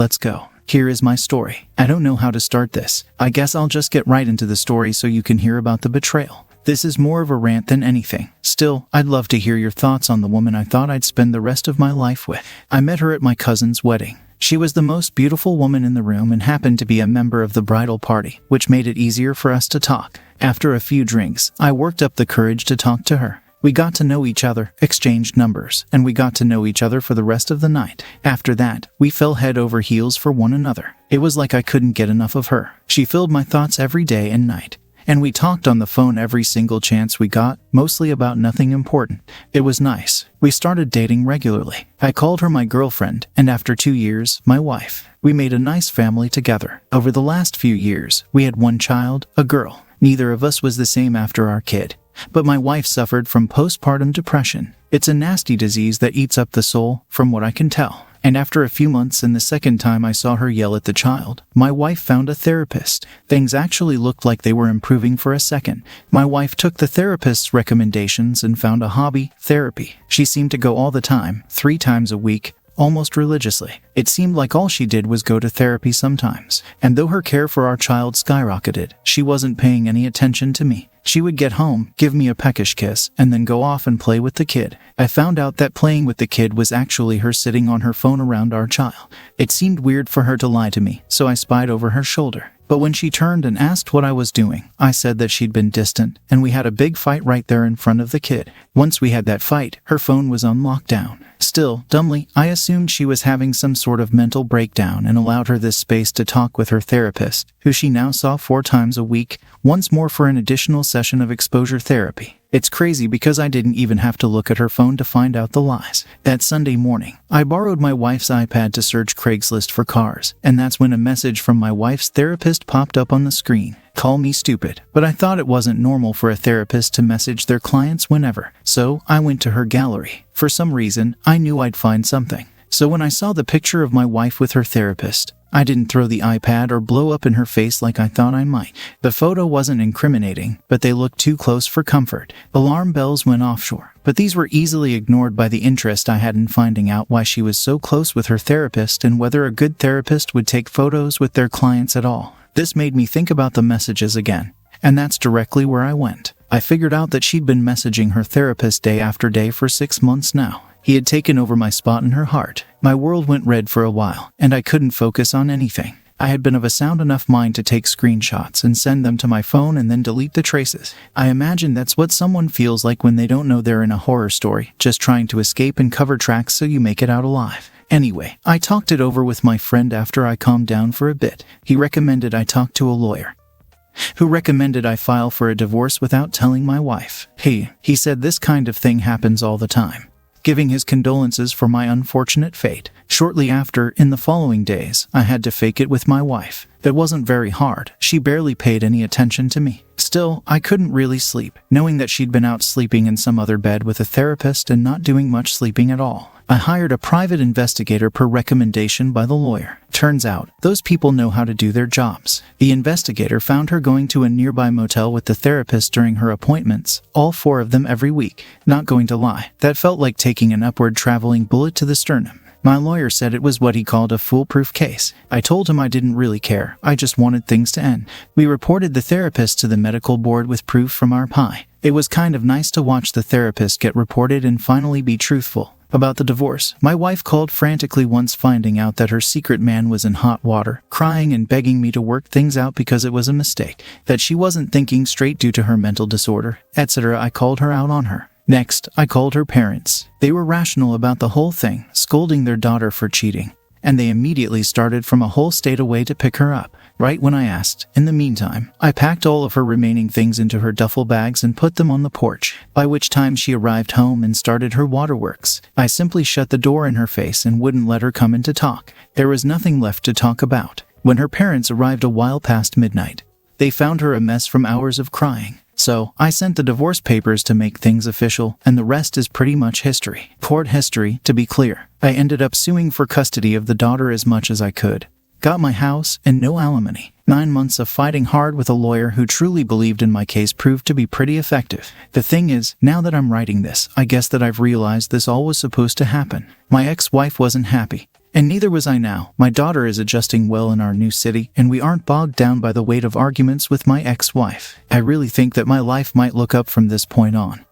Let's go. Here is my story. I don't know how to start this. I guess I'll just get right into the story so you can hear about the betrayal. This is more of a rant than anything. Still, I'd love to hear your thoughts on the woman I thought I'd spend the rest of my life with. I met her at my cousin's wedding. She was the most beautiful woman in the room and happened to be a member of the bridal party, which made it easier for us to talk. After a few drinks, I worked up the courage to talk to her. We got to know each other, exchanged numbers, and we got to know each other for the rest of the night. After that, we fell head over heels for one another. It was like I couldn't get enough of her. She filled my thoughts every day and night. And we talked on the phone every single chance we got, mostly about nothing important. It was nice. We started dating regularly. I called her my girlfriend, and after 2 years, my wife. We made a nice family together. Over the last few years, we had one child, a girl. Neither of us was the same after our kid. But my wife suffered from postpartum depression. It's a nasty disease that eats up the soul, from what I can tell. And after a few months and the second time I saw her yell at the child, my wife found a therapist. Things actually looked like they were improving for a second. My wife took the therapist's recommendations and found a hobby, therapy. She seemed to go all the time, 3 times a week, almost religiously. It seemed like all she did was go to therapy sometimes. And though her care for our child skyrocketed, she wasn't paying any attention to me. She would get home, give me a peckish kiss, and then go off and play with the kid. I found out that playing with the kid was actually her sitting on her phone around our child. It seemed weird for her to lie to me, so I spied over her shoulder. But when she turned and asked what I was doing, I said that she'd been distant, and we had a big fight right there in front of the kid. Once we had that fight, her phone was on lockdown. Still, dumbly, I assumed she was having some sort of mental breakdown and allowed her this space to talk with her therapist, who she now saw 4 times a week, once more for an additional session of exposure therapy. It's crazy because I didn't even have to look at her phone to find out the lies. That Sunday morning, I borrowed my wife's iPad to search Craigslist for cars, and that's when a message from my wife's therapist popped up on the screen. Call me stupid, but I thought it wasn't normal for a therapist to message their clients whenever, so I went to her gallery. For some reason, I knew I'd find something. So when I saw the picture of my wife with her therapist, I didn't throw the iPad or blow up in her face like I thought I might. The photo wasn't incriminating, but they looked too close for comfort. Alarm bells went offshore, but these were easily ignored by the interest I had in finding out why she was so close with her therapist and whether a good therapist would take photos with their clients at all. This made me think about the messages again, and that's directly where I went. I figured out that she'd been messaging her therapist day after day for 6 months now. He had taken over my spot in her heart. My world went red for a while, and I couldn't focus on anything. I had been of a sound enough mind to take screenshots and send them to my phone and then delete the traces. I imagine that's what someone feels like when they don't know they're in a horror story, just trying to escape and cover tracks so you make it out alive. Anyway, I talked it over with my friend after I calmed down for a bit. He recommended I talk to a lawyer, who recommended I file for a divorce without telling my wife. He said this kind of thing happens all the time, giving his condolences for my unfortunate fate. Shortly after, in the following days, I had to fake it with my wife. It wasn't very hard. She barely paid any attention to me. Still, I couldn't really sleep, knowing that she'd been out sleeping in some other bed with a therapist and not doing much sleeping at all. I hired a private investigator per recommendation by the lawyer. Turns out, those people know how to do their jobs. The investigator found her going to a nearby motel with the therapist during her appointments, all 4 of them every week. Not going to lie, that felt like taking an upward traveling bullet to the sternum. My lawyer said it was what he called a foolproof case. I told him I didn't really care, I just wanted things to end. We reported the therapist to the medical board with proof from our PI. It was kind of nice to watch the therapist get reported and finally be truthful about the divorce. My wife called frantically once finding out that her secret man was in hot water, crying and begging me to work things out because it was a mistake, that she wasn't thinking straight due to her mental disorder, etc. I called her out on her. Next, I called her parents. They were rational about the whole thing, scolding their daughter for cheating, and they immediately started from a whole state away to pick her up, right when I asked. In the meantime, I packed all of her remaining things into her duffel bags and put them on the porch, by which time she arrived home and started her waterworks. I simply shut the door in her face and wouldn't let her come in to talk. There was nothing left to talk about. When her parents arrived a while past midnight, they found her a mess from hours of crying. So, I sent the divorce papers to make things official, and the rest is pretty much history. Court history, to be clear. I ended up suing for custody of the daughter as much as I could. Got my house and no alimony. 9 months of fighting hard with a lawyer who truly believed in my case proved to be pretty effective. The thing is, now that I'm writing this, I guess that I've realized this all was supposed to happen. My ex-wife wasn't happy. And neither was I now. My daughter is adjusting well in our new city, and we aren't bogged down by the weight of arguments with my ex-wife. I really think that my life might look up from this point on.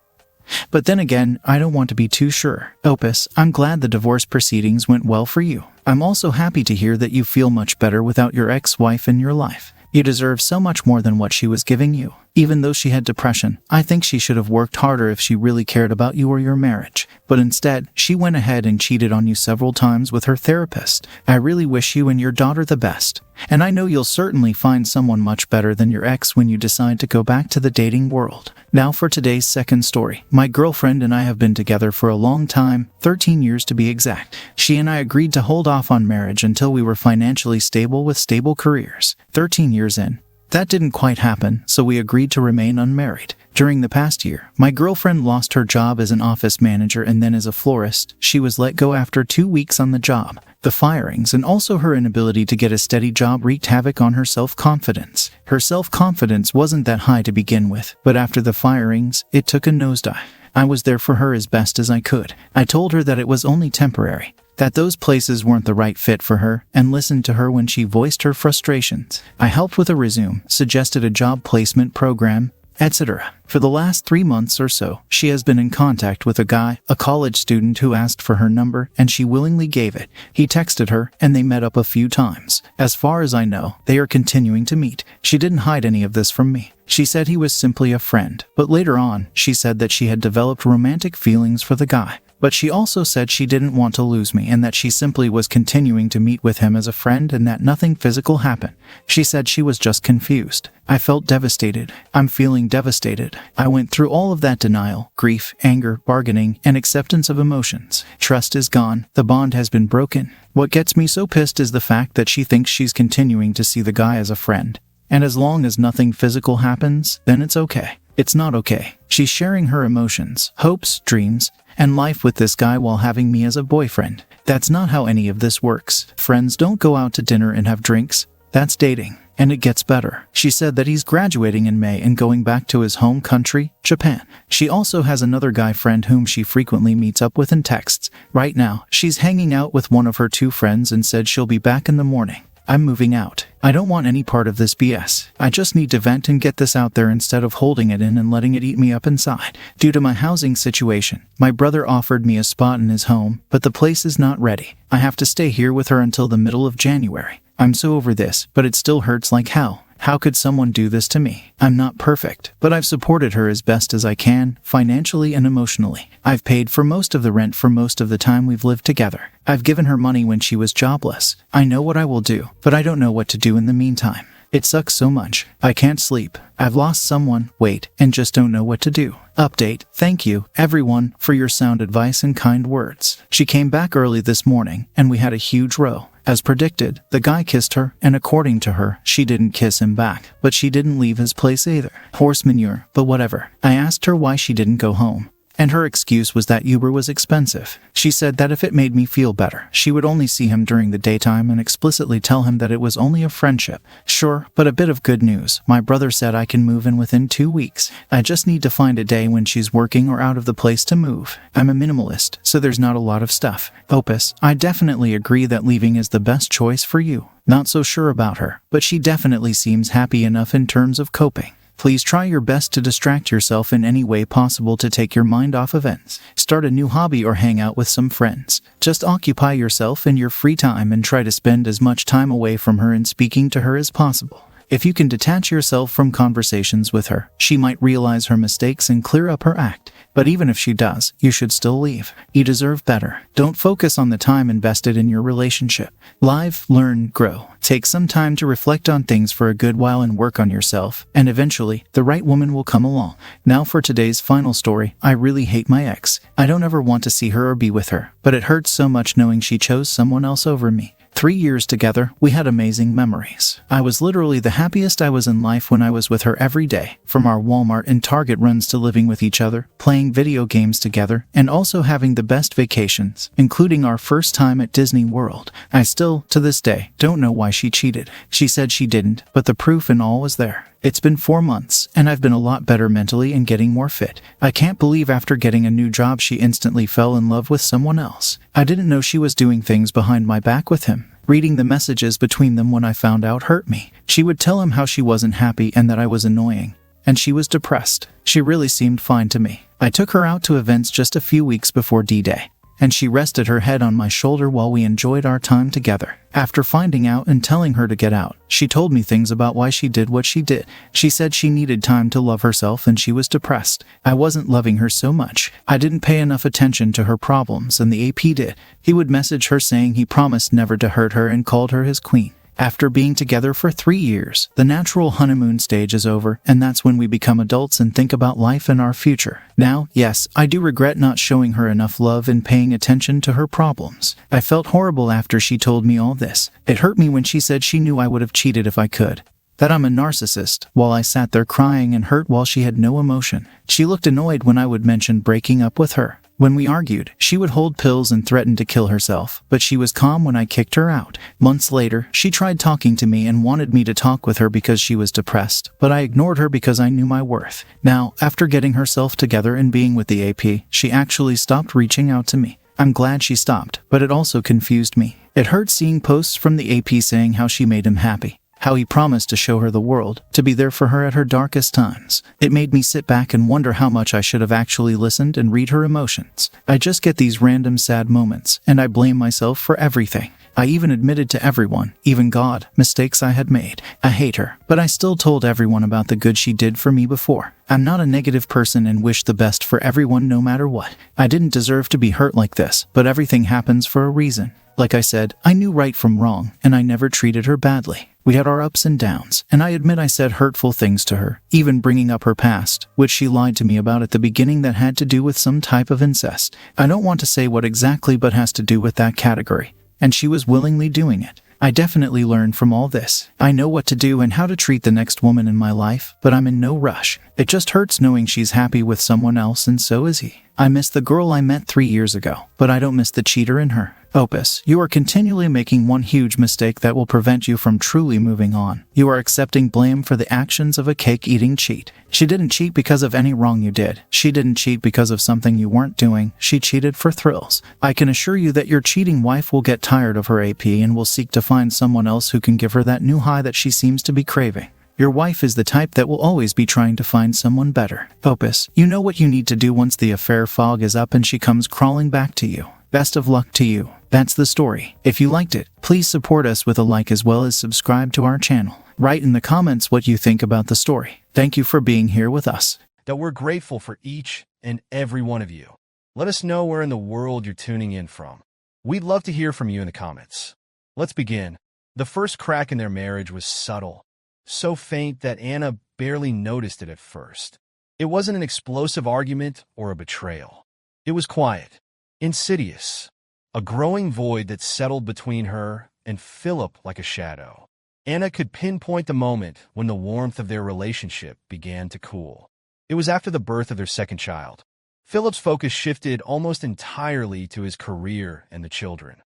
But then again, I don't want to be too sure. Opus, I'm glad the divorce proceedings went well for you. I'm also happy to hear that you feel much better without your ex-wife in your life. You deserve so much more than what she was giving you. Even though she had depression, I think she should have worked harder if she really cared about you or your marriage. But instead, she went ahead and cheated on you several times with her therapist. I really wish you and your daughter the best. And I know you'll certainly find someone much better than your ex when you decide to go back to the dating world. Now for today's second story. My girlfriend and I have been together for a long time, 13 years to be exact. She and I agreed to hold off on marriage until we were financially stable with stable careers. 13 years in. That didn't quite happen, so we agreed to remain unmarried. During the past year, my girlfriend lost her job as an office manager and then as a florist. She was let go after 2 weeks on the job. The firings and also her inability to get a steady job wreaked havoc on her self-confidence. Her self-confidence wasn't that high to begin with, but after the firings, it took a nosedive. I was there for her as best as I could. I told her that it was only temporary, that those places weren't the right fit for her, and listened to her when she voiced her frustrations. I helped with a resume, suggested a job placement program, etc. For the last 3 months or so, she has been in contact with a guy, a college student who asked for her number, and she willingly gave it. He texted her, and they met up a few times. As far as I know, they are continuing to meet. She didn't hide any of this from me. She said he was simply a friend, but later on, she said that she had developed romantic feelings for the guy. But she also said she didn't want to lose me and that she simply was continuing to meet with him as a friend and that nothing physical happened. She said she was just confused. I felt devastated. I'm feeling devastated. I went through all of that denial, grief, anger, bargaining, and acceptance of emotions. Trust is gone. The bond has been broken. What gets me so pissed is the fact that she thinks she's continuing to see the guy as a friend. And as long as nothing physical happens, then it's okay. It's not okay. She's sharing her emotions, hopes, dreams, and life with this guy while having me as a boyfriend. That's not how any of this works. Friends don't go out to dinner and have drinks. That's dating. And it gets better. She said that he's graduating in May and going back to his home country, Japan. She also has another guy friend whom she frequently meets up with and texts. Right now, she's hanging out with one of her 2 friends and said she'll be back in the morning. I'm moving out. I don't want any part of this BS. I just need to vent and get this out there instead of holding it in and letting it eat me up inside. Due to my housing situation, my brother offered me a spot in his home, but the place is not ready. I have to stay here with her until the middle of January. I'm so over this, but it still hurts like hell. How could someone do this to me? I'm not perfect, but I've supported her as best as I can, financially and emotionally. I've paid for most of the rent for most of the time we've lived together. I've given her money when she was jobless. I know what I will do, but I don't know what to do in the meantime. It sucks so much. I can't sleep. I've lost someone, and just don't know what to do. Update. Thank you, everyone, for your sound advice and kind words. She came back early this morning, and we had a huge row. As predicted, the guy kissed her, and according to her, she didn't kiss him back. But she didn't leave his place either. Horse manure, but whatever. I asked her why she didn't go home, and her excuse was that Uber was expensive. She said that if it made me feel better, she would only see him during the daytime and explicitly tell him that it was only a friendship. Sure, but a bit of good news. My brother said I can move in within 2 weeks. I just need to find a day when she's working or out of the place to move. I'm a minimalist, so there's not a lot of stuff. Opus, I definitely agree that leaving is the best choice for you. Not so sure about her, but she definitely seems happy enough in terms of coping. Please try your best to distract yourself in any way possible to take your mind off events. Start a new hobby or hang out with some friends. Just occupy yourself in your free time and try to spend as much time away from her and speaking to her as possible. If you can detach yourself from conversations with her, she might realize her mistakes and clear up her act. But even if she does, you should still leave. You deserve better. Don't focus on the time invested in your relationship. Live, learn, grow. Take some time to reflect on things for a good while and work on yourself, and eventually, the right woman will come along. Now for today's final story. I really hate my ex. I don't ever want to see her or be with her, but it hurts so much knowing she chose someone else over me. 3 years together, we had amazing memories. I was literally the happiest I was in life when I was with her every day, from our Walmart and Target runs to living with each other, playing video games together, and also having the best vacations, including our first time at Disney World. I still, to this day, don't know why she cheated. She said she didn't, but the proof and all was there. It's been 4 months, and I've been a lot better mentally and getting more fit. I can't believe after getting a new job she instantly fell in love with someone else. I didn't know she was doing things behind my back with him. Reading the messages between them when I found out hurt me. She would tell him how she wasn't happy and that I was annoying. And she was depressed. She really seemed fine to me. I took her out to events just a few weeks before D-Day, and she rested her head on my shoulder while we enjoyed our time together. After finding out and telling her to get out, she told me things about why she did what she did. She said she needed time to love herself and she was depressed. I wasn't loving her so much. I didn't pay enough attention to her problems, and the AP did. He would message her saying he promised never to hurt her and called her his queen. After being together for 3 years, the natural honeymoon stage is over, and that's when we become adults and think about life and our future. Now, yes, I do regret not showing her enough love and paying attention to her problems. I felt horrible after she told me all this. It hurt me when she said she knew I would have cheated if I could. That I'm a narcissist, while I sat there crying and hurt while she had no emotion. She looked annoyed when I would mention breaking up with her. When we argued, she would hold pills and threaten to kill herself, but she was calm when I kicked her out. Months later, she tried talking to me and wanted me to talk with her because she was depressed, but I ignored her because I knew my worth. Now, after getting herself together and being with the AP, she actually stopped reaching out to me. I'm glad she stopped, but it also confused me. It hurt seeing posts from the AP saying how she made him happy, how he promised to show her the world, to be there for her at her darkest times. It made me sit back and wonder how much I should have actually listened and read her emotions. I just get these random sad moments, and I blame myself for everything. I even admitted to everyone, even God, mistakes I had made. I hate her, but I still told everyone about the good she did for me before. I'm not a negative person and wish the best for everyone no matter what. I didn't deserve to be hurt like this, but everything happens for a reason. Like I said, I knew right from wrong, and I never treated her badly. We had our ups and downs, and I admit I said hurtful things to her, even bringing up her past, which she lied to me about at the beginning that had to do with some type of incest. I don't want to say what exactly, but has to do with that category. And she was willingly doing it. I definitely learned from all this. I know what to do and how to treat the next woman in my life, but I'm in no rush. It just hurts knowing she's happy with someone else, and so is he. I miss the girl I met 3 years ago, but I don't miss the cheater in her. Opus, you are continually making one huge mistake that will prevent you from truly moving on. You are accepting blame for the actions of a cake-eating cheat. She didn't cheat because of any wrong you did. She didn't cheat because of something you weren't doing. She cheated for thrills. I can assure you that your cheating wife will get tired of her AP and will seek to find someone else who can give her that new high that she seems to be craving. Your wife is the type that will always be trying to find someone better. Opus, you know what you need to do once the affair fog is up and she comes crawling back to you. Best of luck to you. That's the story. If you liked it, please support us with a like as well as subscribe to our channel. Write in the comments what you think about the story. Thank you for being here with us. That we're grateful for each and every one of you. Let us know where in the world you're tuning in from. We'd love to hear from you in the comments. Let's begin. The first crack in their marriage was subtle, so faint that Anna barely noticed it at first. It wasn't an explosive argument or a betrayal. It was quiet, insidious, a growing void that settled between her and Philip like a shadow. Anna could pinpoint the moment when the warmth of their relationship began to cool. It was after the birth of their second child. Philip's focus shifted almost entirely to his career and the children,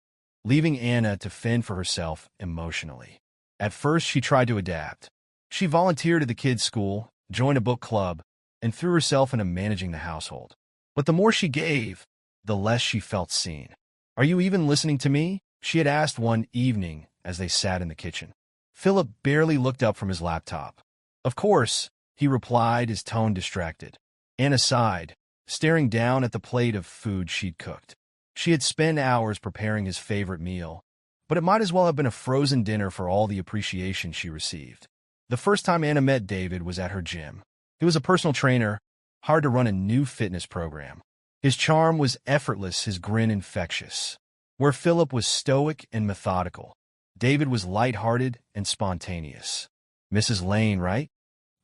leaving Anna to fend for herself emotionally. At first, she tried to adapt. She volunteered at the kids' school, joined a book club, and threw herself into managing the household. But the more she gave, the less she felt seen. "Are you even listening to me?" she had asked one evening as they sat in the kitchen. Philip barely looked up from his laptop. "Of course," he replied, his tone distracted. Anna sighed, staring down at the plate of food she'd cooked. She had spent hours preparing his favorite meal, but it might as well have been a frozen dinner for all the appreciation she received. The first time Anna met David was at her gym. He was a personal trainer, hired to run a new fitness program. His charm was effortless, his grin infectious. Where Philip was stoic and methodical, David was lighthearted and spontaneous. "Mrs. Lane, right?"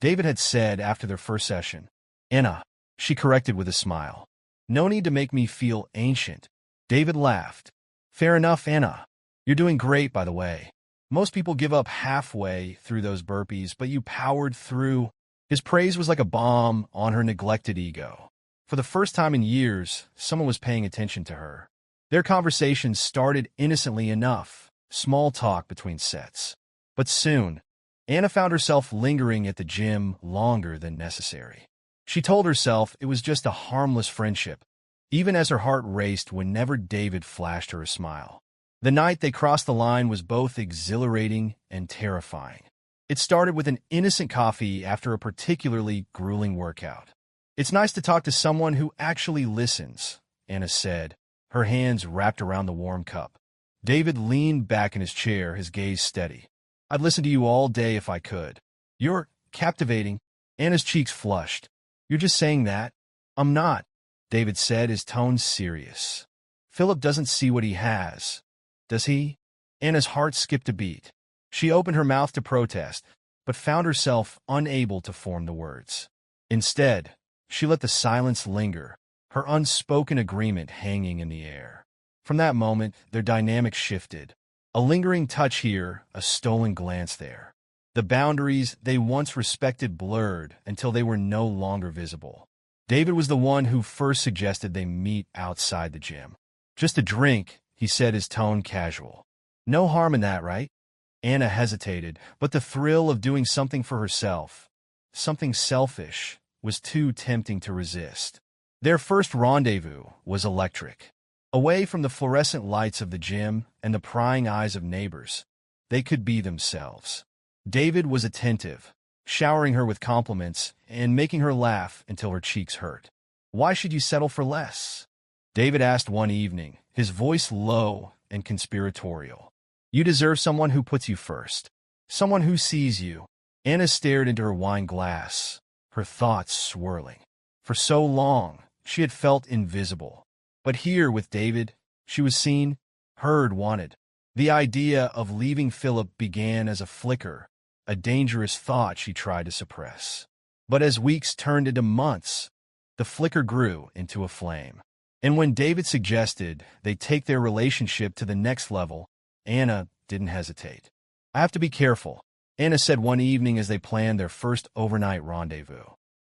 David had said after their first session. "Anna," she corrected with a smile. "No need to make me feel ancient." David laughed. "Fair enough, Anna. You're doing great, by the way. Most people give up halfway through those burpees, but you powered through." His praise was like a balm on her neglected ego. For the first time in years, someone was paying attention to her. Their conversation started innocently enough, small talk between sets. But soon, Anna found herself lingering at the gym longer than necessary. She told herself it was just a harmless friendship, even as her heart raced whenever David flashed her a smile. The night they crossed the line was both exhilarating and terrifying. It started with an innocent coffee after a particularly grueling workout. "It's nice to talk to someone who actually listens," Anna said, her hands wrapped around the warm cup. David leaned back in his chair, his gaze steady. "I'd listen to you all day if I could." "You're captivating." Anna's cheeks flushed. "You're just saying that." "I'm not," David said, his tone serious. "Philip doesn't see what he has. Does he?" Anna's heart skipped a beat. She opened her mouth to protest, but found herself unable to form the words. Instead, she let the silence linger, her unspoken agreement hanging in the air. From that moment, their dynamic shifted. A lingering touch here, a stolen glance there. The boundaries they once respected blurred until they were no longer visible. David was the one who first suggested they meet outside the gym. "Just a drink," he said, his tone casual. "No harm in that, right?" Anna hesitated, but the thrill of doing something for herself, something selfish, was too tempting to resist. Their first rendezvous was electric. Away from the fluorescent lights of the gym and the prying eyes of neighbors, they could be themselves. David was attentive, showering her with compliments and making her laugh until her cheeks hurt. "Why should you settle for less?" David asked one evening, his voice low and conspiratorial. "You deserve someone who puts you first, someone who sees you." Anna stared into her wine glass, her thoughts swirling. For so long, she had felt invisible. But here, with David, she was seen, heard, wanted. The idea of leaving Philip began as a flicker, a dangerous thought she tried to suppress. But as weeks turned into months, the flicker grew into a flame. And when David suggested they take their relationship to the next level, Anna didn't hesitate. "I have to be careful," Anna said one evening as they planned their first overnight rendezvous.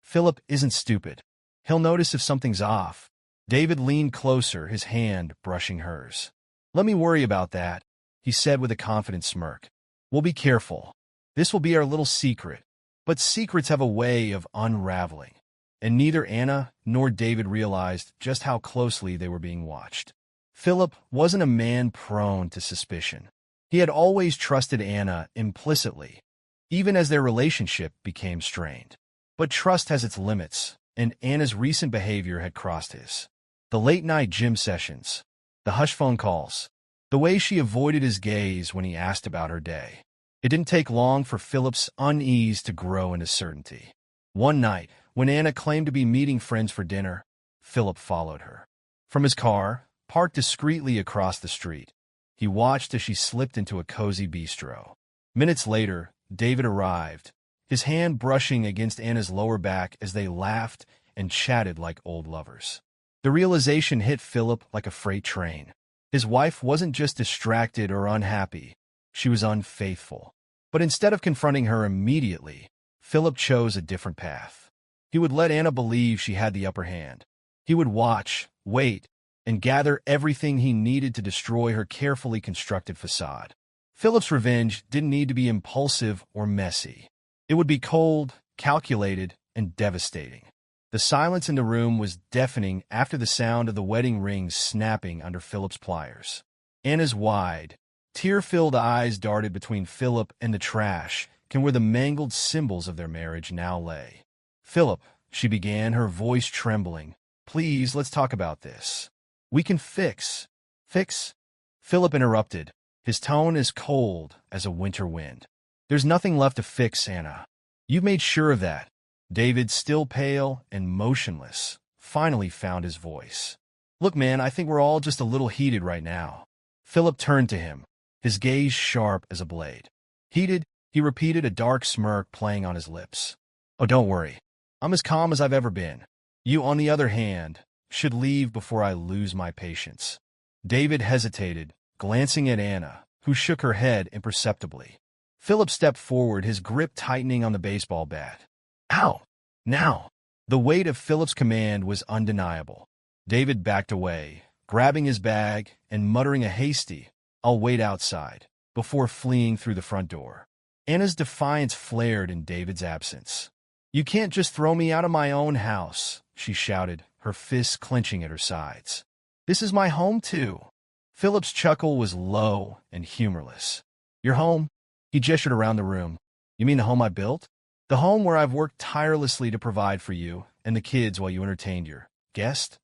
"Philip isn't stupid. He'll notice if something's off." David leaned closer, his hand brushing hers. "Let me worry about that," he said with a confident smirk. "We'll be careful. This will be our little secret." But secrets have a way of unraveling, and neither Anna nor David realized just how closely they were being watched. Philip wasn't a man prone to suspicion. He had always trusted Anna implicitly, even as their relationship became strained. But trust has its limits, and Anna's recent behavior had crossed his. The late-night gym sessions, the hush phone calls, the way she avoided his gaze when he asked about her day. It didn't take long for Philip's unease to grow into certainty. One night, when Anna claimed to be meeting friends for dinner, Philip followed her. From his car, parked discreetly across the street, he watched as she slipped into a cozy bistro. Minutes later, David arrived, his hand brushing against Anna's lower back as they laughed and chatted like old lovers. The realization hit Philip like a freight train. His wife wasn't just distracted or unhappy, she was unfaithful. But instead of confronting her immediately, Philip chose a different path. He would let Anna believe she had the upper hand. He would watch, wait, and gather everything he needed to destroy her carefully constructed facade. Philip's revenge didn't need to be impulsive or messy. It would be cold, calculated, and devastating. The silence in the room was deafening after the sound of the wedding rings snapping under Philip's pliers. Anna's wide, tear-filled eyes darted between Philip and the trash where the mangled symbols of their marriage now lay. "Philip," she began, her voice trembling, "please, let's talk about this. We can fix." "Fix?" Philip interrupted, his tone as cold as a winter wind. "There's nothing left to fix, Anna. You've made sure of that." David, still pale and motionless, finally found his voice. "Look, man, I think we're all just a little heated right now." Philip turned to him, his gaze sharp as a blade. "Heated?" he repeated, a dark smirk playing on his lips. "Oh, don't worry. I'm as calm as I've ever been. You, on the other hand, should leave before I lose my patience." David hesitated, glancing at Anna, who shook her head imperceptibly. Philip stepped forward, his grip tightening on the baseball bat. "Ow! Now!" The weight of Philip's command was undeniable. David backed away, grabbing his bag and muttering a hasty, "I'll wait outside," before fleeing through the front door. Anna's defiance flared in David's absence. "You can't just throw me out of my own house," she shouted, her fists clenching at her sides. "This is my home, too." Philip's chuckle was low and humorless. "Your home?" He gestured around the room. "You mean the home I built? The home where I've worked tirelessly to provide for you and the kids while you entertained your guest?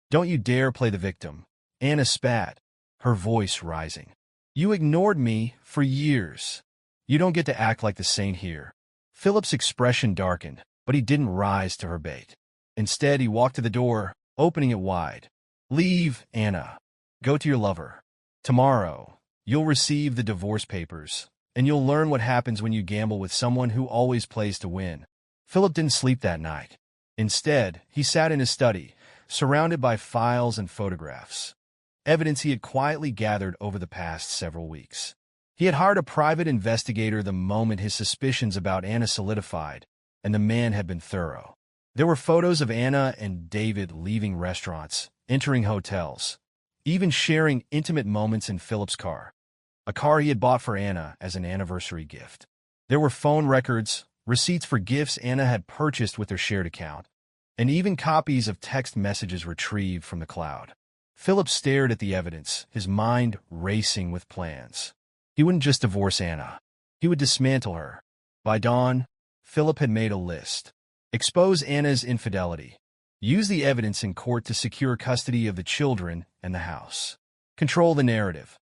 Don't you dare play the victim." Anna spat, her voice rising. "You ignored me for years. You don't get to act like the saint here." Philip's expression darkened, but he didn't rise to her bait. Instead, he walked to the door, opening it wide. "Leave, Anna. Go to your lover. Tomorrow, you'll receive the divorce papers, and you'll learn what happens when you gamble with someone who always plays to win." Philip didn't sleep that night. Instead, he sat in his study, surrounded by files and photographs, evidence he had quietly gathered over the past several weeks. He had hired a private investigator the moment his suspicions about Anna solidified, and the man had been thorough. There were photos of Anna and David leaving restaurants, entering hotels, even sharing intimate moments in Philip's car, a car he had bought for Anna as an anniversary gift. There were phone records, receipts for gifts Anna had purchased with their shared account, and even copies of text messages retrieved from the cloud. Philip stared at the evidence, his mind racing with plans. He wouldn't just divorce Anna. He would dismantle her. By dawn, Philip had made a list. Expose Anna's infidelity. Use the evidence in court to secure custody of the children and the house. Control the narrative.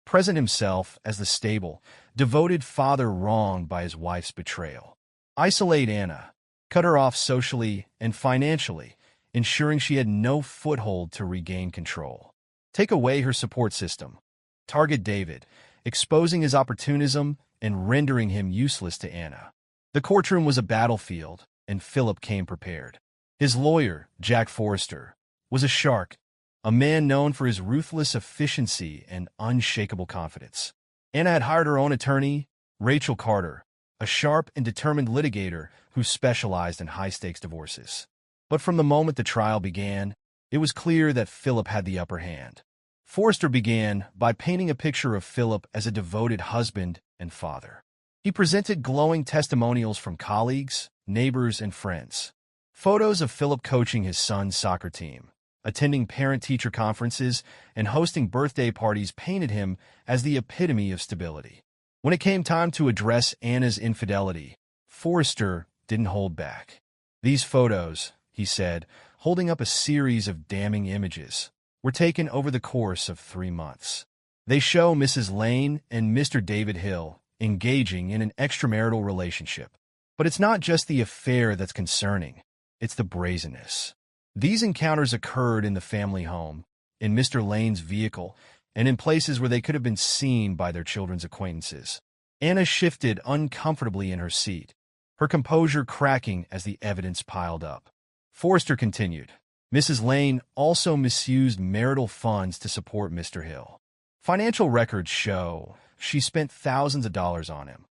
Present himself as the stable, devoted father wronged by his wife's betrayal. Isolate Anna. Cut her off socially and financially, ensuring she had no foothold to regain control. Take away her support system. Target David, exposing his opportunism and rendering him useless to Anna. The courtroom was a battlefield, and Philip came prepared. His lawyer, Jack Forrester, was a shark, a man known for his ruthless efficiency and unshakable confidence. Anna had hired her own attorney, Rachel Carter, a sharp and determined litigator who specialized in high-stakes divorces. But from the moment the trial began, it was clear that Philip had the upper hand. Forrester began by painting a picture of Philip as a devoted husband and father. He presented glowing testimonials from colleagues, neighbors, and friends. Photos of Philip coaching his son's soccer team, attending parent-teacher conferences, and hosting birthday parties painted him as the epitome of stability. When it came time to address Anna's infidelity, Forrester didn't hold back. "These photos," he said, holding up a series of damning images, "were taken over the course of 3 months. They show Mrs. Lane and Mr. David Hill engaging in an extramarital relationship. But it's not just the affair that's concerning, it's the brazenness. These encounters occurred in the family home, in Mr. Lane's vehicle, and in places where they could have been seen by their children's acquaintances." Anna shifted uncomfortably in her seat, her composure cracking as the evidence piled up. Forrester continued. "Mrs. Lane also misused marital funds to support Mr. Hill. Financial records show she spent thousands of dollars on him,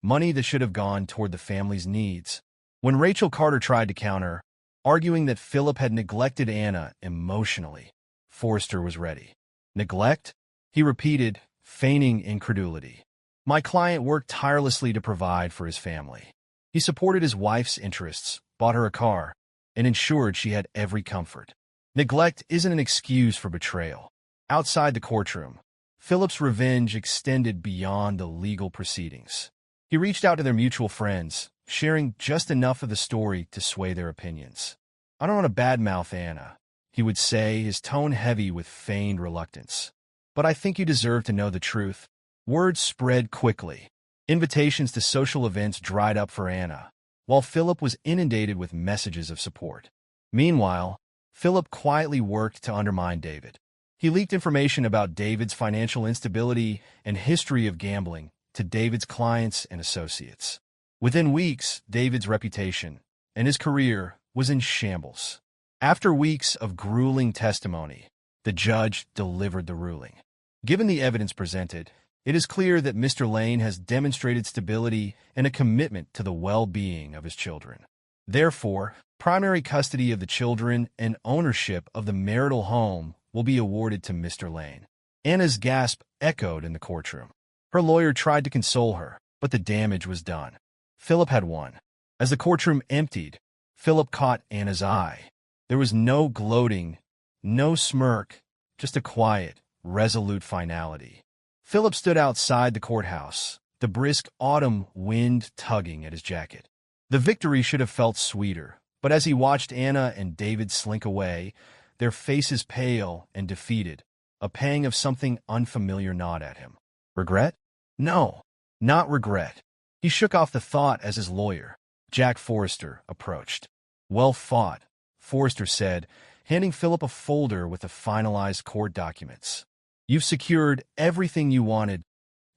money that should have gone toward the family's needs. When Rachel Carter tried to counter, arguing that Philip had neglected Anna emotionally, Forrester was ready. "Neglect?" he repeated, feigning incredulity. "My client worked tirelessly to provide for his family. He supported his wife's interests, bought her a car, and ensured she had every comfort. Neglect isn't an excuse for betrayal." Outside the courtroom, Philip's revenge extended beyond the legal proceedings. He reached out to their mutual friends, sharing just enough of the story to sway their opinions. "I don't want to badmouth Anna," he would say, his tone heavy with feigned reluctance. "But I think you deserve to know the truth." Word spread quickly. Invitations to social events dried up for Anna, while Philip was inundated with messages of support. Meanwhile, Philip quietly worked to undermine David. He leaked information about David's financial instability and history of gambling to David's clients and associates. Within weeks, David's reputation and his career was in shambles. After weeks of grueling testimony, the judge delivered the ruling. Given the evidence presented, it is clear that Mr. Lane has demonstrated stability and a commitment to the well-being of his children. Therefore, primary custody of the children and ownership of the marital home will be awarded to Mr. Lane. Anna's gasp echoed in the courtroom. Her lawyer tried to console her, but the damage was done. Philip had won. As the courtroom emptied, Philip caught Anna's eye. There was no gloating, no smirk, just a quiet, resolute finality. Philip stood outside the courthouse, the brisk autumn wind tugging at his jacket. The victory should have felt sweeter, but as he watched Anna and David slink away, their faces pale and defeated, a pang of something unfamiliar gnawed at him. Regret? No, not regret. He shook off the thought as his lawyer, Jack Forrester, approached. Well fought, Forrester said, handing Philip a folder with the finalized court documents. You've secured everything you wanted: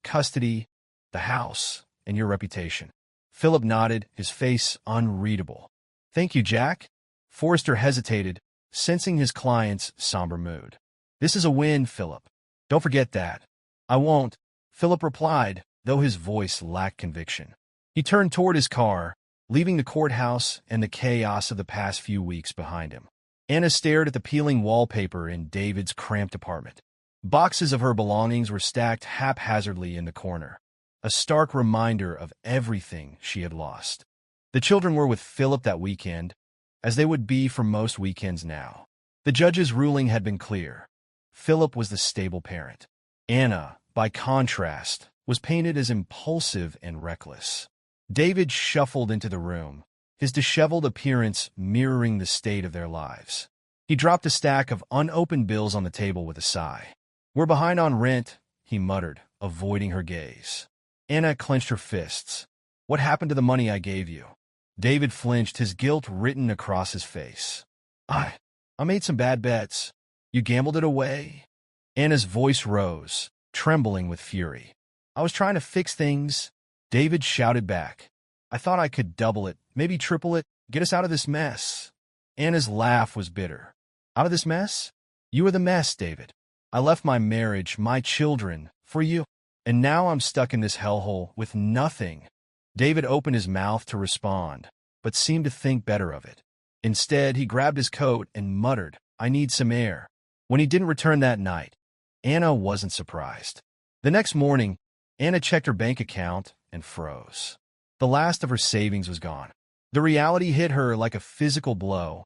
custody, the house, and your reputation. Philip nodded, his face unreadable. Thank you, Jack. Forrester hesitated, sensing his client's somber mood. This is a win, Philip. Don't forget that. I won't, Philip replied, though his voice lacked conviction. He turned toward his car, leaving the courthouse and the chaos of the past few weeks behind him. Anna stared at the peeling wallpaper in David's cramped apartment. Boxes of her belongings were stacked haphazardly in the corner, a stark reminder of everything she had lost. The children were with Philip that weekend, as they would be for most weekends now. The judge's ruling had been clear. Philip was the stable parent. Anna, by contrast, was painted as impulsive and reckless. David shuffled into the room, his disheveled appearance mirroring the state of their lives. He dropped a stack of unopened bills on the table with a sigh. We're behind on rent, he muttered, avoiding her gaze. Anna clenched her fists. What happened to the money I gave you? David flinched, his guilt written across his face. I made some bad bets. You gambled it away? Anna's voice rose, trembling with fury. I was trying to fix things. David shouted back. I thought I could double it, maybe triple it, get us out of this mess. Anna's laugh was bitter. Out of this mess? You were the mess, David. I left my marriage, my children, for you, and now I'm stuck in this hellhole with nothing. David opened his mouth to respond, but seemed to think better of it. Instead, he grabbed his coat and muttered, I need some air. When he didn't return that night, Anna wasn't surprised. The next morning, Anna checked her bank account and froze. The last of her savings was gone. The reality hit her like a physical blow.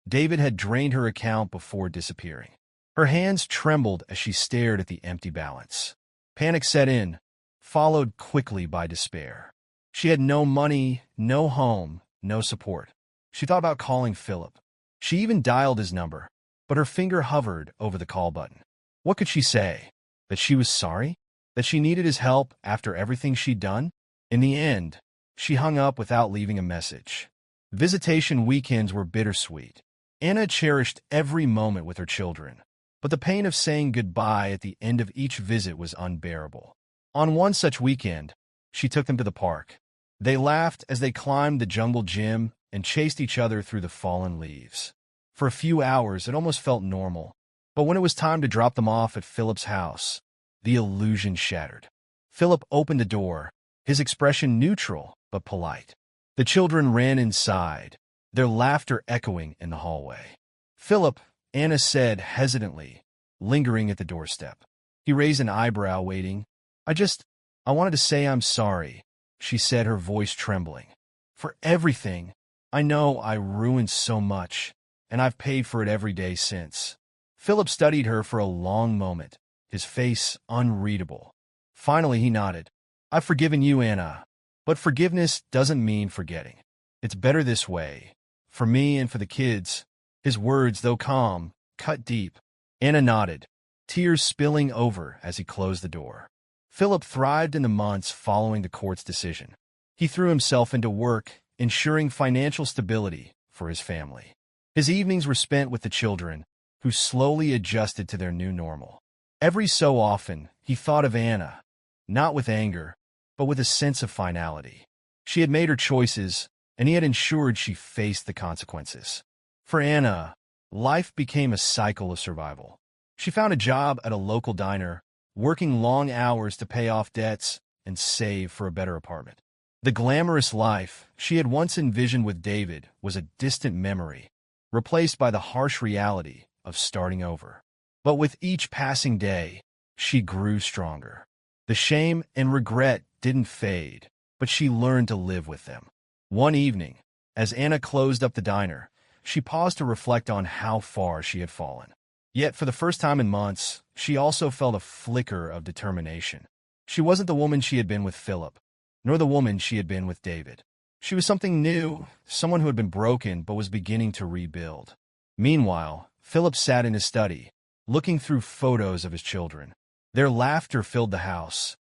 David had drained her account before disappearing. Her hands trembled as she stared at the empty balance. Panic set in, followed quickly by despair. She had no money, no home, no support. She thought about calling Philip. She even dialed his number, but her finger hovered over the call button. What could she say? That she was sorry? That she needed his help after everything she'd done? In the end, she hung up without leaving a message. Visitation weekends were bittersweet. Anna cherished every moment with her children, but the pain of saying goodbye at the end of each visit was unbearable. On one such weekend, she took them to the park. They laughed as they climbed the jungle gym and chased each other through the fallen leaves. For a few hours, it almost felt normal, but when it was time to drop them off at Philip's house, the illusion shattered. Philip opened the door, his expression neutral but polite. The children ran inside, their laughter echoing in the hallway. Philip, Anna said hesitantly, lingering at the doorstep. He raised an eyebrow, waiting. I wanted to say I'm sorry, she said, her voice trembling. For everything. I know I ruined so much, and I've paid for it every day since. Philip studied her for a long moment, his face unreadable. Finally, he nodded. I've forgiven you, Anna. But forgiveness doesn't mean forgetting. It's better this way. For me and for the kids. His words, though calm, cut deep. Anna nodded, tears spilling over as he closed the door. Philip thrived in the months following the court's decision. He threw himself into work, ensuring financial stability for his family. His evenings were spent with the children, who slowly adjusted to their new normal. Every so often, he thought of Anna, not with anger, but with a sense of finality. She had made her choices, and he had ensured she faced the consequences. For Anna, life became a cycle of survival. She found a job at a local diner, working long hours to pay off debts and save for a better apartment. The glamorous life she had once envisioned with David was a distant memory, replaced by the harsh reality of starting over. But with each passing day, she grew stronger. The shame and regret didn't fade, but she learned to live with them. One evening, as Anna closed up the diner, she paused to reflect on how far she had fallen. Yet, for the first time in months, she also felt a flicker of determination. She wasn't the woman she had been with Philip, nor the woman she had been with David. She was something new, someone who had been broken but was beginning to rebuild. Meanwhile, Philip sat in his study, looking through photos of his children. Their laughter filled the house,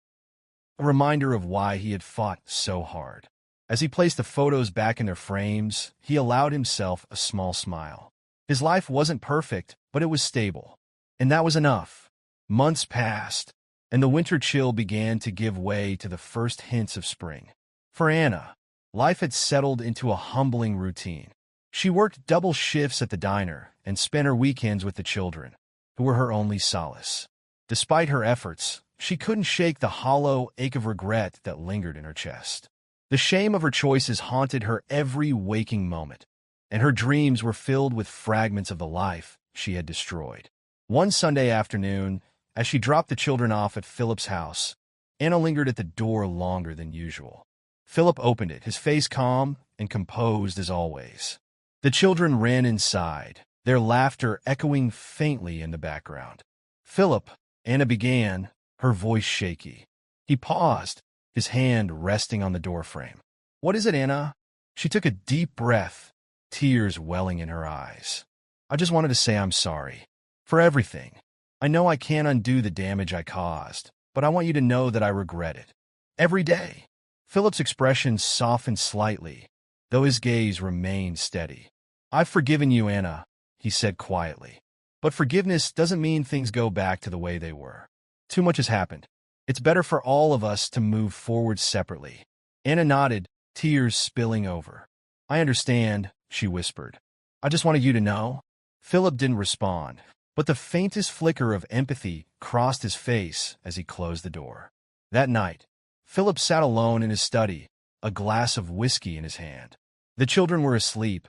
a reminder of why he had fought so hard. As he placed the photos back in their frames, he allowed himself a small smile. His life wasn't perfect, but it was stable. And that was enough. Months passed, and the winter chill began to give way to the first hints of spring. For Anna, life had settled into a humbling routine. She worked double shifts at the diner and spent her weekends with the children, who were her only solace. Despite her efforts, she couldn't shake the hollow ache of regret that lingered in her chest. The shame of her choices haunted her every waking moment, and her dreams were filled with fragments of the life she had destroyed. One Sunday afternoon, as she dropped the children off at Philip's house, Anna lingered at the door longer than usual. Philip opened it, his face calm and composed as always. The children ran inside, their laughter echoing faintly in the background. "Philip," Anna began, her voice shaky. He paused, his hand resting on the doorframe. "What is it, Anna?" She took a deep breath, tears welling in her eyes. "I just wanted to say I'm sorry. For everything. I know I can't undo the damage I caused, but I want you to know that I regret it. Every day." Philip's expression softened slightly, though his gaze remained steady. "I've forgiven you, Anna," he said quietly. "But forgiveness doesn't mean things go back to the way they were. Too much has happened. It's better for all of us to move forward separately." Anna nodded, tears spilling over. "I understand," she whispered. "I just wanted you to know." Philip didn't respond, but the faintest flicker of empathy crossed his face as he closed the door. That night, Philip sat alone in his study, a glass of whiskey in his hand. The children were asleep,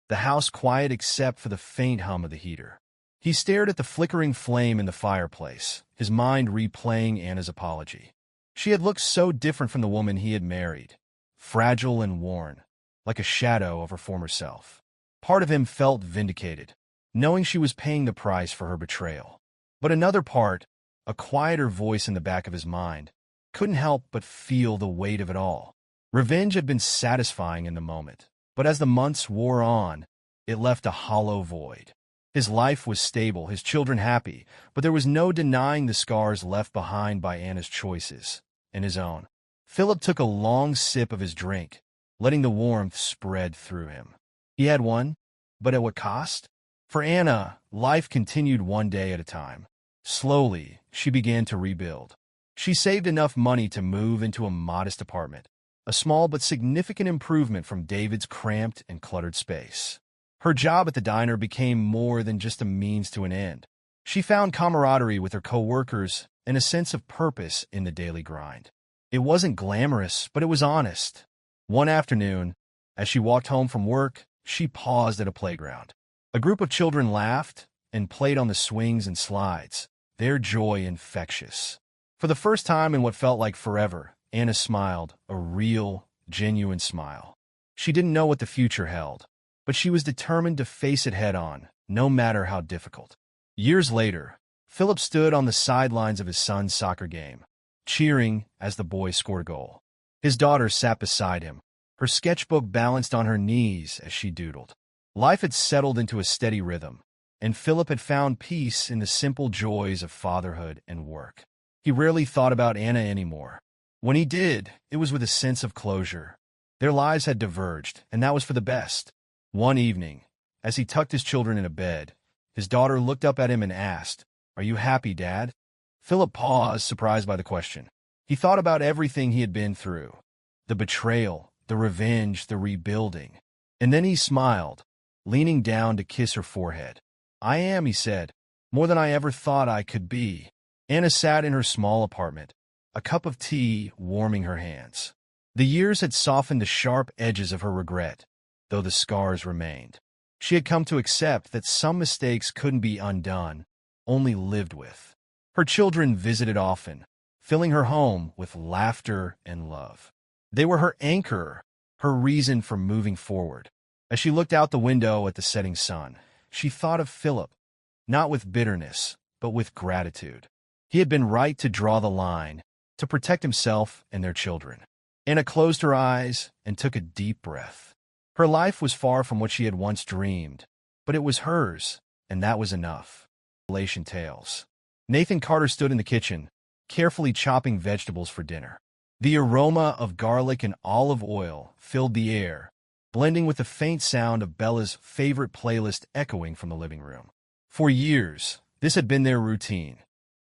the house quiet except for the faint hum of the heater. He stared at the flickering flame in the fireplace, his mind replaying Anna's apology. She had looked so different from the woman he had married, fragile and worn, like a shadow of her former self. Part of him felt vindicated, knowing she was paying the price for her betrayal. But another part, a quieter voice in the back of his mind, couldn't help but feel the weight of it all. Revenge had been satisfying in the moment, but as the months wore on, it left a hollow void. His life was stable, his children happy, but there was no denying the scars left behind by Anna's choices, and his own. Philip took a long sip of his drink, letting the warmth spread through him. He had won, but at what cost? For Anna, life continued one day at a time. Slowly, she began to rebuild. She saved enough money to move into a modest apartment, a small but significant improvement from David's cramped and cluttered space. Her job at the diner became more than just a means to an end. She found camaraderie with her coworkers and a sense of purpose in the daily grind. It wasn't glamorous, but it was honest. One afternoon, as she walked home from work, she paused at a playground. A group of children laughed and played on the swings and slides, their joy infectious. For the first time in what felt like forever, Anna smiled, a real, genuine smile. She didn't know what the future held, but she was determined to face it head-on, no matter how difficult. Years later, Philip stood on the sidelines of his son's soccer game, cheering as the boy scored a goal. His daughter sat beside him, her sketchbook balanced on her knees as she doodled. Life had settled into a steady rhythm, and Philip had found peace in the simple joys of fatherhood and work. He rarely thought about Anna anymore. When he did, it was with a sense of closure. Their lives had diverged, and that was for the best. One evening, as he tucked his children in a bed, his daughter looked up at him and asked, "Are you happy, Dad?" Philip paused, surprised by the question. He thought about everything he had been through, the betrayal, the revenge, the rebuilding. And then he smiled, leaning down to kiss her forehead. "I am," he said, "more than I ever thought I could be." Anna sat in her small apartment, a cup of tea warming her hands. The years had softened the sharp edges of her regret, though the scars remained. She had come to accept that some mistakes couldn't be undone, only lived with. Her children visited often, filling her home with laughter and love. They were her anchor, her reason for moving forward. As she looked out the window at the setting sun, she thought of Philip, not with bitterness, but with gratitude. He had been right to draw the line, to protect himself and their children. Anna closed her eyes and took a deep breath. Her life was far from what she had once dreamed, but it was hers, and that was enough. Relation tales. Nathan Carter stood in the kitchen, carefully chopping vegetables for dinner. The aroma of garlic and olive oil filled the air, blending with the faint sound of Bella's favorite playlist echoing from the living room. For years, this had been their routine.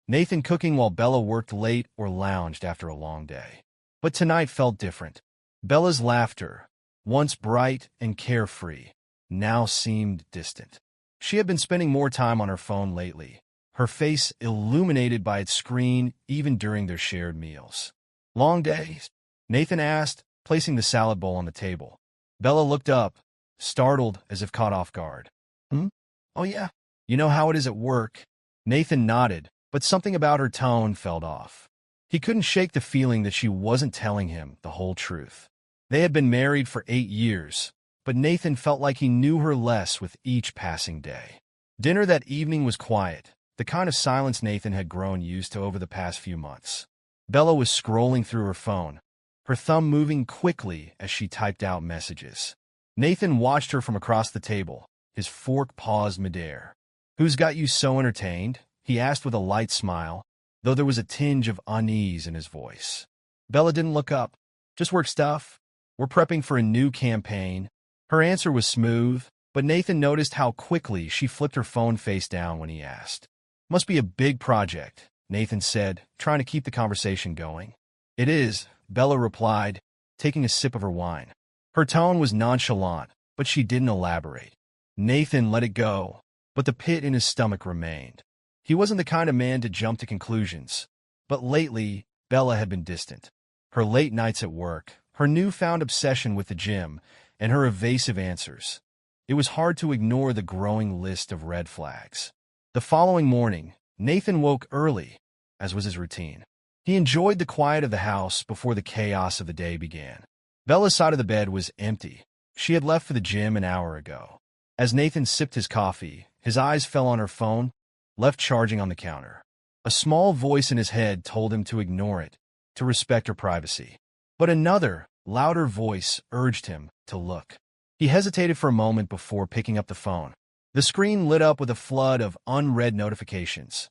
Nathan cooking while Bella worked late or lounged after a long day. But tonight felt different. Bella's laughter, once bright and carefree, now seemed distant. She had been spending more time on her phone lately, her face illuminated by its screen even during their shared meals. "Long days?" Nathan asked, placing the salad bowl on the table. Bella looked up, startled as if caught off guard. "Hmm? Oh yeah. You know how it is at work." Nathan nodded, but something about her tone felt off. He couldn't shake the feeling that she wasn't telling him the whole truth. They had been married for 8 years, but Nathan felt like he knew her less with each passing day. Dinner that evening was quiet, the kind of silence Nathan had grown used to over the past few months. Bella was scrolling through her phone, her thumb moving quickly as she typed out messages. Nathan watched her from across the table, his fork paused midair. "Who's got you so entertained?" he asked with a light smile, though there was a tinge of unease in his voice. Bella didn't look up. "Just work stuff. We're prepping for a new campaign." Her answer was smooth, but Nathan noticed how quickly she flipped her phone face down when he asked. "Must be a big project," Nathan said, trying to keep the conversation going. "It is," Bella replied, taking a sip of her wine. Her tone was nonchalant, but she didn't elaborate. Nathan let it go, but the pit in his stomach remained. He wasn't the kind of man to jump to conclusions, but lately, Bella had been distant. Her late nights at work, her newfound obsession with the gym, and her evasive answers. It was hard to ignore the growing list of red flags. The following morning, Nathan woke early, as was his routine. He enjoyed the quiet of the house before the chaos of the day began. Bella's side of the bed was empty. She had left for the gym an hour ago. As Nathan sipped his coffee, his eyes fell on her phone, left charging on the counter. A small voice in his head told him to ignore it, to respect her privacy. But another, louder voice urged him to look. He hesitated for a moment before picking up the phone. The screen lit up with a flood of unread notifications,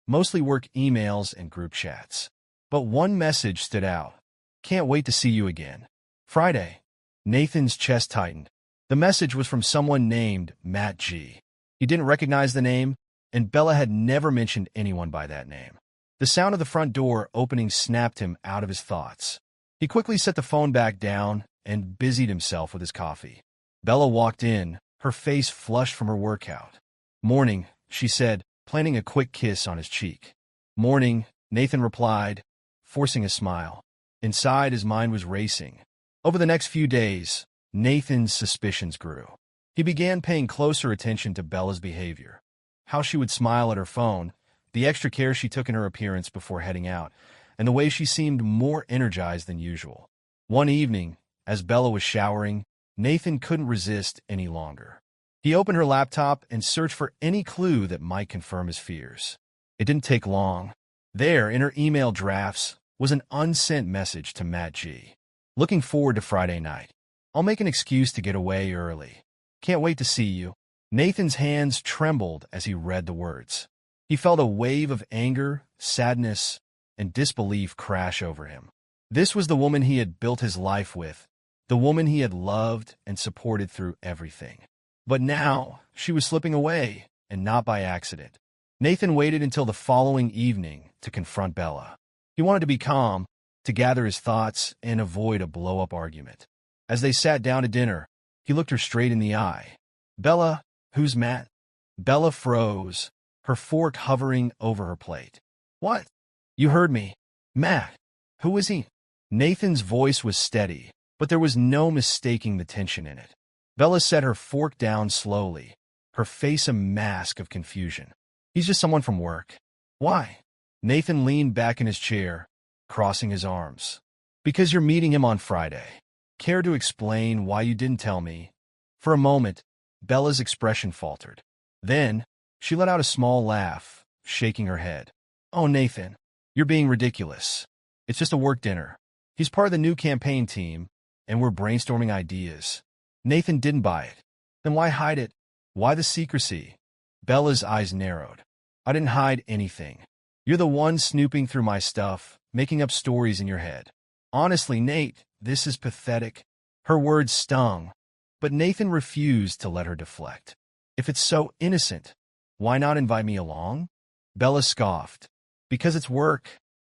mostly work emails and group chats. But one message stood out. "Can't wait to see you again. Friday." Nathan's chest tightened. The message was from someone named Matt G. He didn't recognize the name, and Bella had never mentioned anyone by that name. The sound of the front door opening snapped him out of his thoughts. He quickly set the phone back down and busied himself with his coffee. Bella walked in, her face flushed from her workout. "Morning," she said, planting a quick kiss on his cheek. "Morning," Nathan replied, forcing a smile. Inside, his mind was racing. Over the next few days, Nathan's suspicions grew. He began paying closer attention to Bella's behavior. How she would smile at her phone, the extra care she took in her appearance before heading out, and the way she seemed more energized than usual. One evening, as Bella was showering, Nathan couldn't resist any longer. He opened her laptop and searched for any clue that might confirm his fears. It didn't take long. There, in her email drafts, was an unsent message to Matt G. "Looking forward to Friday night. I'll make an excuse to get away early. Can't wait to see you." Nathan's hands trembled as he read the words. He felt a wave of anger, sadness, and disbelief crash over him. This was the woman he had built his life with, the woman he had loved and supported through everything. But now, she was slipping away, and not by accident. Nathan waited until the following evening to confront Bella. He wanted to be calm, to gather his thoughts and avoid a blow-up argument. As they sat down to dinner, he looked her straight in the eye. "Bella, who's Matt?" Bella froze, her fork hovering over her plate. "What? You heard me. Matt. Who is he?" Nathan's voice was steady, but there was no mistaking the tension in it. Bella set her fork down slowly, her face a mask of confusion. "He's just someone from work." "Why?" Nathan leaned back in his chair, crossing his arms. Because you're meeting him on Friday. Care to explain why you didn't tell me? For a moment, Bella's expression faltered. Then, she let out a small laugh, shaking her head. Oh, Nathan, you're being ridiculous. It's just a work dinner. He's part of the new campaign team, and we're brainstorming ideas. Nathan didn't buy it. Then why hide it? Why the secrecy? Bella's eyes narrowed. I didn't hide anything. You're the one snooping through my stuff, making up stories in your head. Honestly, Nate, this is pathetic. Her words stung, but Nathan refused to let her deflect. If it's so innocent, why not invite me along? Bella scoffed. Because it's work.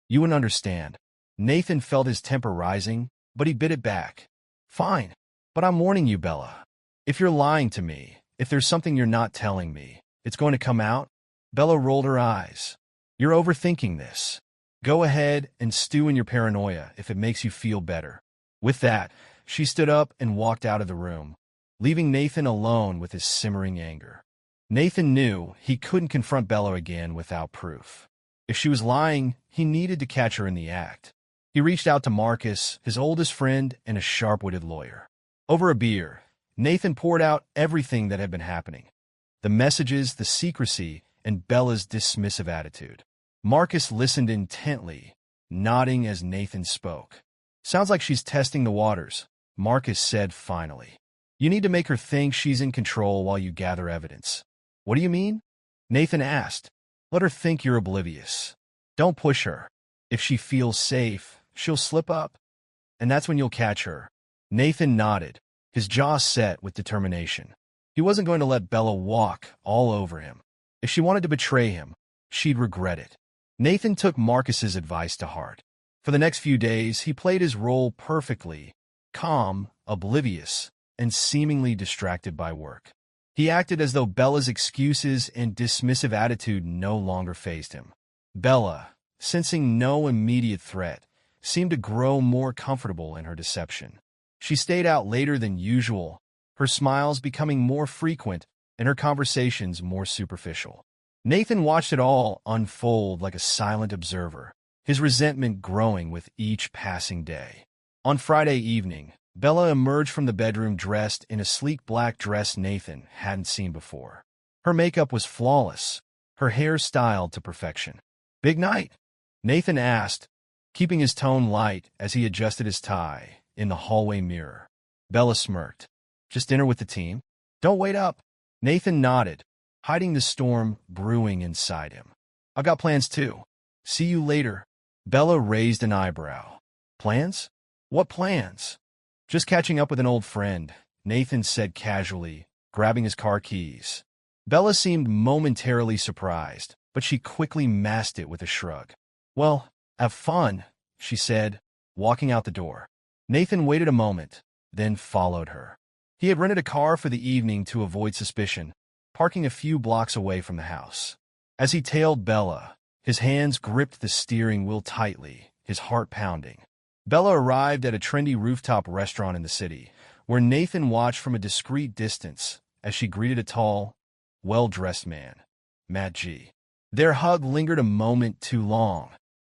You wouldn't understand. Nathan felt his temper rising, but he bit it back. Fine, but I'm warning you, Bella. If you're lying to me, if there's something you're not telling me, it's going to come out. Bella rolled her eyes. You're overthinking this. Go ahead and stew in your paranoia if it makes you feel better. With that, she stood up and walked out of the room, leaving Nathan alone with his simmering anger. Nathan knew he couldn't confront Bella again without proof. If she was lying, he needed to catch her in the act. He reached out to Marcus, his oldest friend and a sharp-witted lawyer. Over a beer, Nathan poured out everything that had been happening. The messages, the secrecy, and Bella's dismissive attitude. Marcus listened intently, nodding as Nathan spoke. Sounds like she's testing the waters, Marcus said finally. You need to make her think she's in control while you gather evidence. What do you mean? Nathan asked. Let her think you're oblivious. Don't push her. If she feels safe, she'll slip up. And that's when you'll catch her. Nathan nodded, his jaw set with determination. He wasn't going to let Bella walk all over him. If she wanted to betray him, she'd regret it. Nathan took Marcus's advice to heart. For the next few days, he played his role perfectly, calm, oblivious, and seemingly distracted by work. He acted as though Bella's excuses and dismissive attitude no longer fazed him. Bella, sensing no immediate threat, seemed to grow more comfortable in her deception. She stayed out later than usual, her smiles becoming more frequent and her conversations more superficial. Nathan watched it all unfold like a silent observer, his resentment growing with each passing day. On Friday evening, Bella emerged from the bedroom dressed in a sleek black dress Nathan hadn't seen before. Her makeup was flawless, her hair styled to perfection. Big night? Nathan asked, keeping his tone light as he adjusted his tie in the hallway mirror. Bella smirked. Just dinner with the team? Don't wait up. Nathan nodded, hiding the storm brewing inside him. I've got plans too. See you later. Bella raised an eyebrow. Plans? What plans? Just catching up with an old friend, Nathan said casually, grabbing his car keys. Bella seemed momentarily surprised, but she quickly masked it with a shrug. Well, have fun, she said, walking out the door. Nathan waited a moment, then followed her. He had rented a car for the evening to avoid suspicion, parking a few blocks away from the house. As he tailed Bella, his hands gripped the steering wheel tightly, his heart pounding. Bella arrived at a trendy rooftop restaurant in the city, where Nathan watched from a discreet distance as she greeted a tall, well-dressed man, Matt Giih. Their hug lingered a moment too long,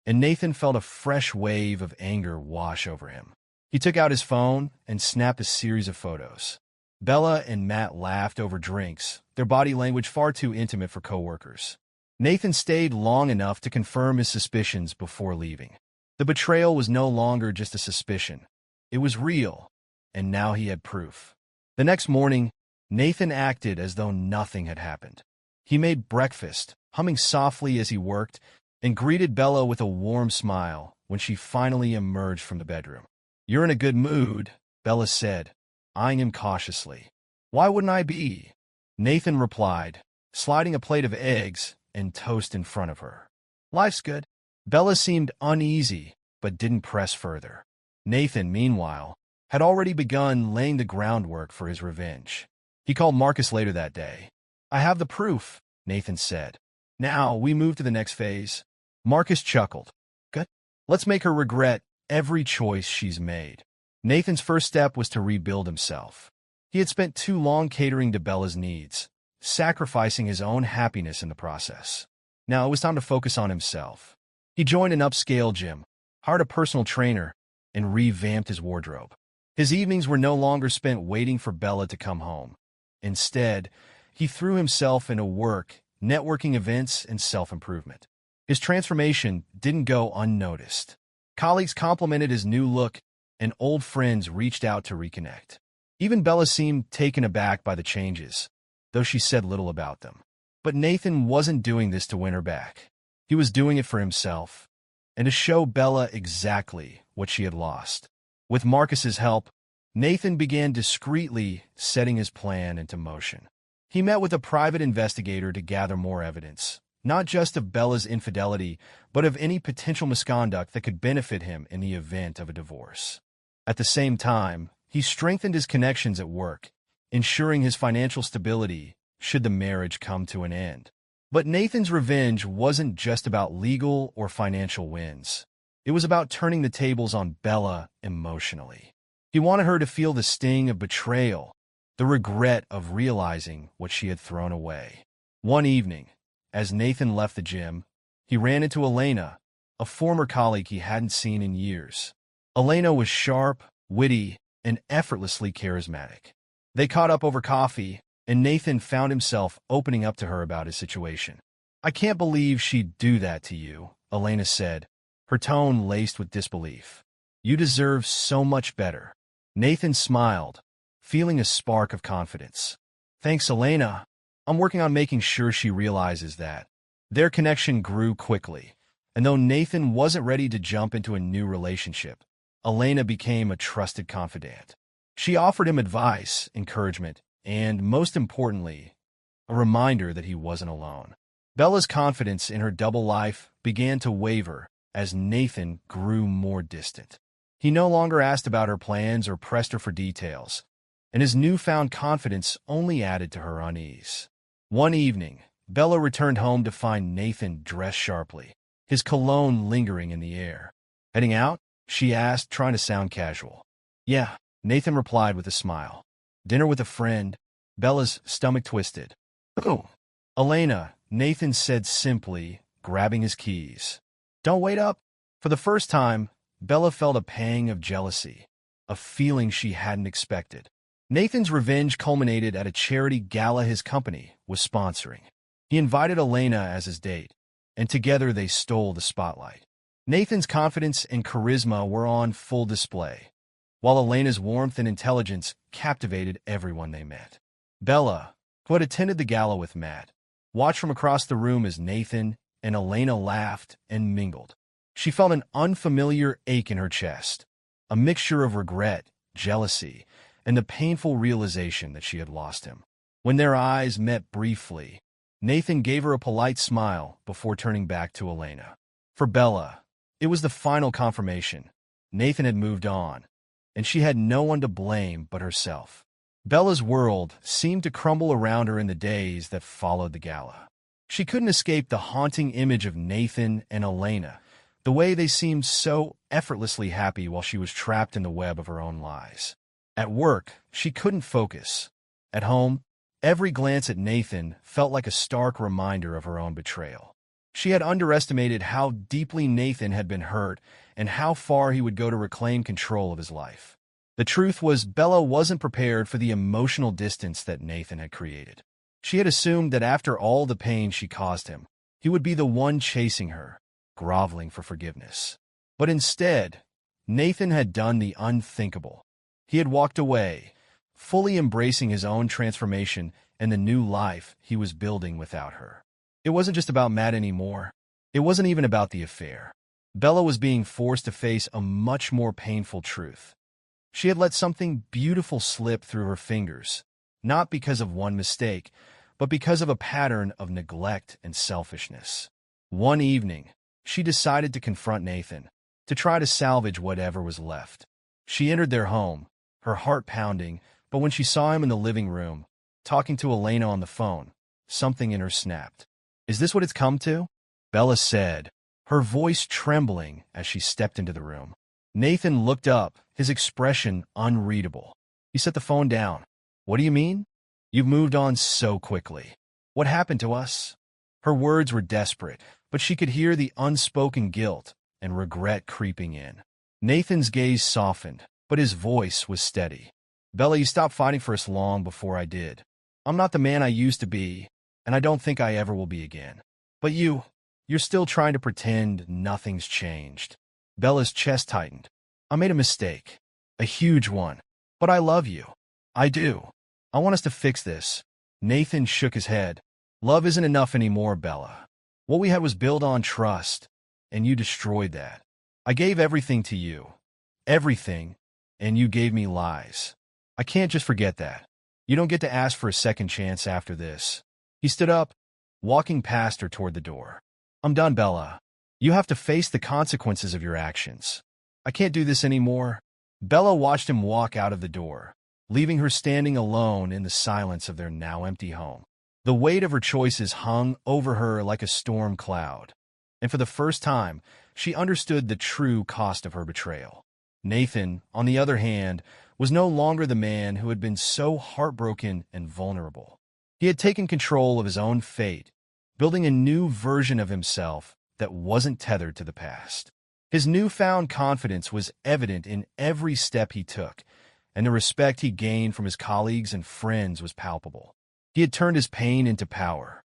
and Nathan felt a fresh wave of anger wash over him. He took out his phone and snapped a series of photos. Bella and Matt laughed over drinks, their body language far too intimate for coworkers. Nathan stayed long enough to confirm his suspicions before leaving. The betrayal was no longer just a suspicion. It was real, and now he had proof. The next morning, Nathan acted as though nothing had happened. He made breakfast, humming softly as he worked, and greeted Bella with a warm smile when she finally emerged from the bedroom. You're in a good mood, Bella said, eyeing him cautiously. Why wouldn't I be? Nathan replied, sliding a plate of eggs and toast in front of her. Life's good. Bella seemed uneasy, but didn't press further. Nathan, meanwhile, had already begun laying the groundwork for his revenge. He called Marcus later that day. I have the proof, Nathan said. Now we move to the next phase. Marcus chuckled. Good. Let's make her regret every choice she's made. Nathan's first step was to rebuild himself. He had spent too long catering to Bella's needs, sacrificing his own happiness in the process. Now it was time to focus on himself. He joined an upscale gym, hired a personal trainer, and revamped his wardrobe. His evenings were no longer spent waiting for Bella to come home. Instead, he threw himself into work, networking events, and self-improvement. His transformation didn't go unnoticed. Colleagues complimented his new look, and old friends reached out to reconnect. Even Bella seemed taken aback by the changes, though she said little about them. But Nathan wasn't doing this to win her back. He was doing it for himself, and to show Bella exactly what she had lost. With Marcus's help, Nathan began discreetly setting his plan into motion. He met with a private investigator to gather more evidence, not just of Bella's infidelity, but of any potential misconduct that could benefit him in the event of a divorce. At the same time, he strengthened his connections at work, ensuring his financial stability should the marriage come to an end. But Nathan's revenge wasn't just about legal or financial wins. It was about turning the tables on Bella emotionally. He wanted her to feel the sting of betrayal, the regret of realizing what she had thrown away. One evening, as Nathan left the gym, he ran into Elena, a former colleague he hadn't seen in years. Elena was sharp, witty, and effortlessly charismatic. They caught up over coffee, and Nathan found himself opening up to her about his situation. "I can't believe she'd do that to you," Elena said, her tone laced with disbelief. "You deserve so much better." Nathan smiled, feeling a spark of confidence. "Thanks, Elena. I'm working on making sure she realizes that." Their connection grew quickly, and though Nathan wasn't ready to jump into a new relationship, Elena became a trusted confidant. She offered him advice, encouragement, and, most importantly, a reminder that he wasn't alone. Bella's confidence in her double life began to waver as Nathan grew more distant. He no longer asked about her plans or pressed her for details, and his newfound confidence only added to her unease. One evening, Bella returned home to find Nathan dressed sharply, his cologne lingering in the air. "Heading out?" she asked, trying to sound casual. "Yeah," Nathan replied with a smile. "Dinner with a friend." Bella's stomach twisted. "Oh." "Elena," Nathan said simply, grabbing his keys. "Don't wait up." For the first time, Bella felt a pang of jealousy, a feeling she hadn't expected. Nathan's revenge culminated at a charity gala his company was sponsoring. He invited Elena as his date, and together they stole the spotlight. Nathan's confidence and charisma were on full display, while Elena's warmth and intelligence captivated everyone they met. Bella, who had attended the gala with Matt, watched from across the room as Nathan and Elena laughed and mingled. She felt an unfamiliar ache in her chest, a mixture of regret, jealousy, and the painful realization that she had lost him. When their eyes met briefly, Nathan gave her a polite smile before turning back to Elena. For Bella, it was the final confirmation. Nathan had moved on, and she had no one to blame but herself. Bella's world seemed to crumble around her in the days that followed the gala. She couldn't escape the haunting image of Nathan and Elena, the way they seemed so effortlessly happy while she was trapped in the web of her own lies. At work, she couldn't focus. At home, every glance at Nathan felt like a stark reminder of her own betrayal. She had underestimated how deeply Nathan had been hurt and how far he would go to reclaim control of his life. The truth was, Bella wasn't prepared for the emotional distance that Nathan had created. She had assumed that after all the pain she caused him, he would be the one chasing her, groveling for forgiveness. But instead, Nathan had done the unthinkable. He had walked away, fully embracing his own transformation and the new life he was building without her. It wasn't just about Matt anymore. It wasn't even about the affair. Bella was being forced to face a much more painful truth. She had let something beautiful slip through her fingers, not because of one mistake, but because of a pattern of neglect and selfishness. One evening, she decided to confront Nathan, to try to salvage whatever was left. She entered their home, her heart pounding, but when she saw him in the living room, talking to Elena on the phone, something in her snapped. "Is this what it's come to?" Bella said, her voice trembling as she stepped into the room. Nathan looked up, his expression unreadable. He set the phone down. "What do you mean? You've moved on so quickly. What happened to us?" Her words were desperate, but she could hear the unspoken guilt, and regret creeping in. Nathan's gaze softened, but his voice was steady. Bella, you stopped fighting for us long before I did. I'm not the man I used to be, and I don't think I ever will be again. But you're still trying to pretend nothing's changed. Bella's chest tightened. I made a mistake. A huge one. But I love you. I do. I want us to fix this. Nathan shook his head. Love isn't enough anymore, Bella. What we had was built on trust, and you destroyed that. I gave everything to you. Everything, and you gave me lies. I can't just forget that. You don't get to ask for a second chance after this. He stood up, walking past her toward the door. I'm done, Bella. You have to face the consequences of your actions. I can't do this anymore. Bella watched him walk out of the door, leaving her standing alone in the silence of their now empty home. The weight of her choices hung over her like a storm cloud, and for the first time, she understood the true cost of her betrayal. Nathan, on the other hand, was no longer the man who had been so heartbroken and vulnerable. He had taken control of his own fate, building a new version of himself that wasn't tethered to the past. His newfound confidence was evident in every step he took, and the respect he gained from his colleagues and friends was palpable. He had turned his pain into power.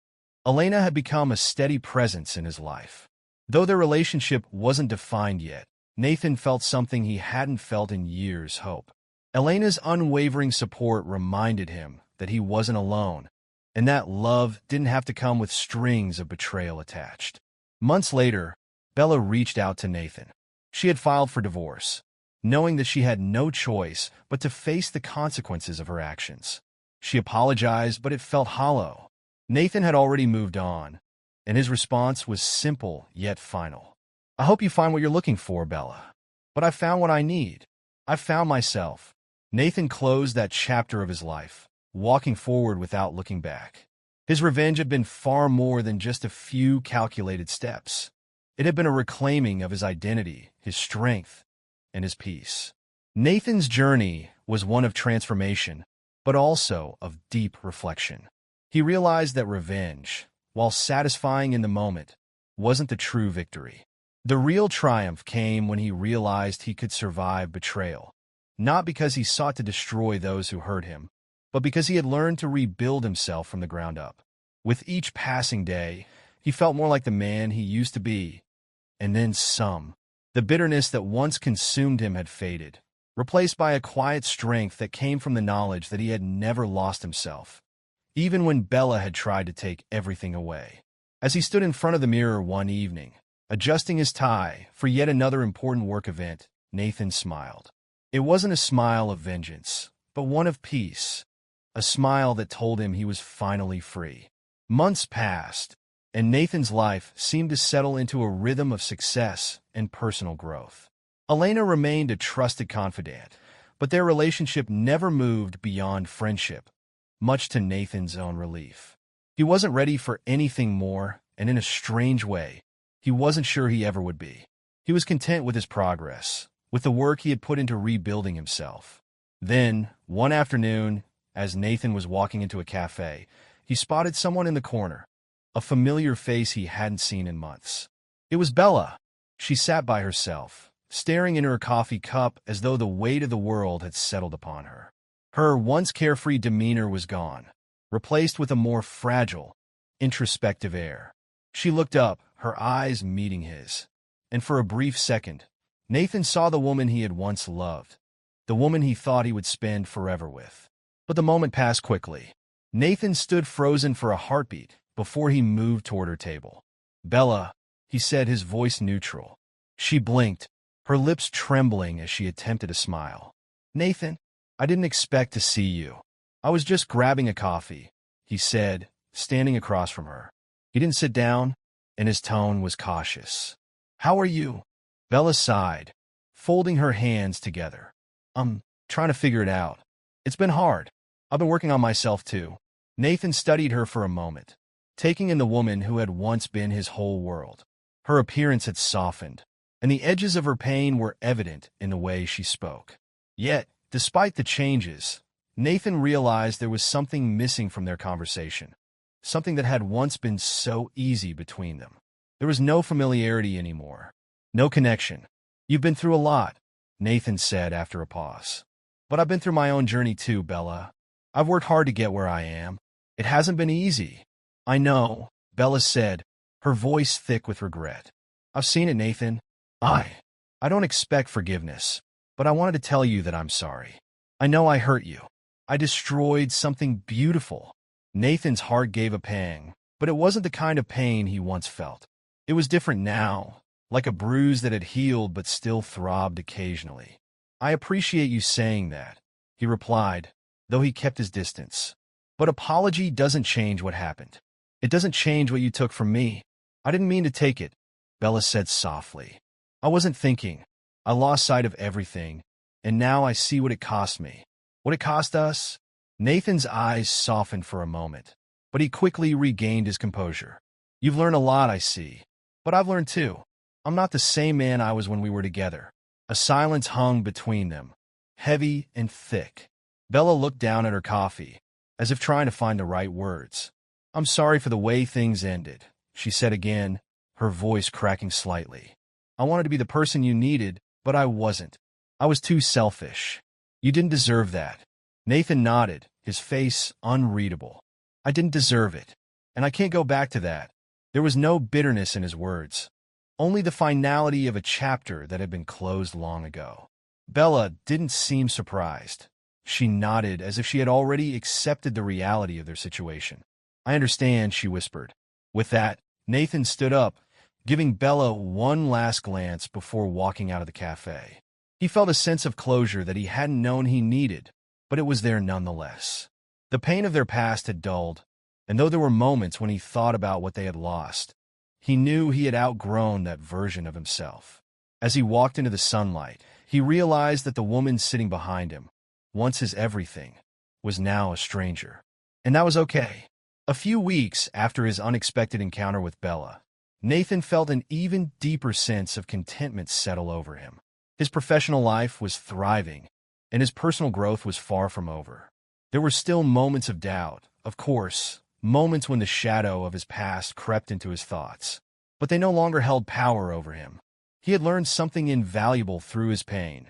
Elena had become a steady presence in his life. Though their relationship wasn't defined yet, Nathan felt something he hadn't felt in years: hope. Elena's unwavering support reminded him that he wasn't alone, and that love didn't have to come with strings of betrayal attached. Months later, Bella reached out to Nathan. She had filed for divorce, knowing that she had no choice but to face the consequences of her actions. She apologized, but it felt hollow. Nathan had already moved on, and his response was simple yet final. I hope you find what you're looking for, Bella. But I found what I need. I found myself. Nathan closed that chapter of his life, walking forward without looking back. His revenge had been far more than just a few calculated steps. It had been a reclaiming of his identity, his strength, and his peace. Nathan's journey was one of transformation, but also of deep reflection. He realized that revenge, while satisfying in the moment, wasn't the true victory. The real triumph came when he realized he could survive betrayal, not because he sought to destroy those who hurt him, but because he had learned to rebuild himself from the ground up. With each passing day, he felt more like the man he used to be, and then some. The bitterness that once consumed him had faded, replaced by a quiet strength that came from the knowledge that he had never lost himself, even when Bella had tried to take everything away. As he stood in front of the mirror one evening, adjusting his tie for yet another important work event, Nathan smiled. It wasn't a smile of vengeance, but one of peace, a smile that told him he was finally free. Months passed, and Nathan's life seemed to settle into a rhythm of success and personal growth. Elena remained a trusted confidant, but their relationship never moved beyond friendship, much to Nathan's own relief. He wasn't ready for anything more, and in a strange way, he wasn't sure he ever would be. He was content with his progress, with the work he had put into rebuilding himself. Then, one afternoon, as Nathan was walking into a cafe, he spotted someone in the corner, a familiar face he hadn't seen in months. It was Bella. She sat by herself, staring into her coffee cup as though the weight of the world had settled upon her. Her once carefree demeanor was gone, replaced with a more fragile, introspective air. She looked up, her eyes meeting his, and for a brief second, Nathan saw the woman he had once loved, the woman he thought he would spend forever with. But the moment passed quickly. Nathan stood frozen for a heartbeat before he moved toward her table. Bella, he said, his voice neutral. She blinked, her lips trembling as she attempted a smile. Nathan, I didn't expect to see you. I was just grabbing a coffee, he said, standing across from her. He didn't sit down, and his tone was cautious. How are you? Bella sighed, folding her hands together. I'm trying to figure it out. It's been hard. I've been working on myself too. Nathan studied her for a moment, taking in the woman who had once been his whole world. Her appearance had softened, and the edges of her pain were evident in the way she spoke. Yet, despite the changes, Nathan realized there was something missing from their conversation, something that had once been so easy between them. There was no familiarity anymore, No connection. You've been through a lot, Nathan said after a pause. But I've been through my own journey too, Bella. I've worked hard to get where I am. It hasn't been easy. I know, Bella said, her voice thick with regret. I've seen it, Nathan. I don't expect forgiveness, but I wanted to tell you that I'm sorry. I know I hurt you. I destroyed something beautiful. Nathan's heart gave a pang, but it wasn't the kind of pain he once felt. It was different now, like a bruise that had healed but still throbbed occasionally. I appreciate you saying that, he replied, though he kept his distance. But apology doesn't change what happened. It doesn't change what you took from me. I didn't mean to take it, Bella said softly. I wasn't thinking. I lost sight of everything, and now I see what it cost me. What it cost us? Nathan's eyes softened for a moment, but he quickly regained his composure. You've learned a lot, I see. But I've learned too. I'm not the same man I was when we were together. A silence hung between them, heavy and thick. Bella looked down at her coffee, as if trying to find the right words. I'm sorry for the way things ended, she said again, her voice cracking slightly. I wanted to be the person you needed, but I wasn't. I was too selfish. You didn't deserve that. Nathan nodded, his face unreadable. I didn't deserve it, and I can't go back to that. There was no bitterness in his words, only the finality of a chapter that had been closed long ago. Bella didn't seem surprised. She nodded as if she had already accepted the reality of their situation. I understand, she whispered. With that, Nathan stood up, giving Bella one last glance before walking out of the cafe. He felt a sense of closure that he hadn't known he needed, but it was there nonetheless. The pain of their past had dulled, and though there were moments when he thought about what they had lost, he knew he had outgrown that version of himself. As he walked into the sunlight, he realized that the woman sitting behind him, once his everything, was now a stranger. And that was okay. A few weeks after his unexpected encounter with Bella, Nathan felt an even deeper sense of contentment settle over him. His professional life was thriving, and his personal growth was far from over. There were still moments of doubt, of course, moments when the shadow of his past crept into his thoughts. But they no longer held power over him. He had learned something invaluable through his pain.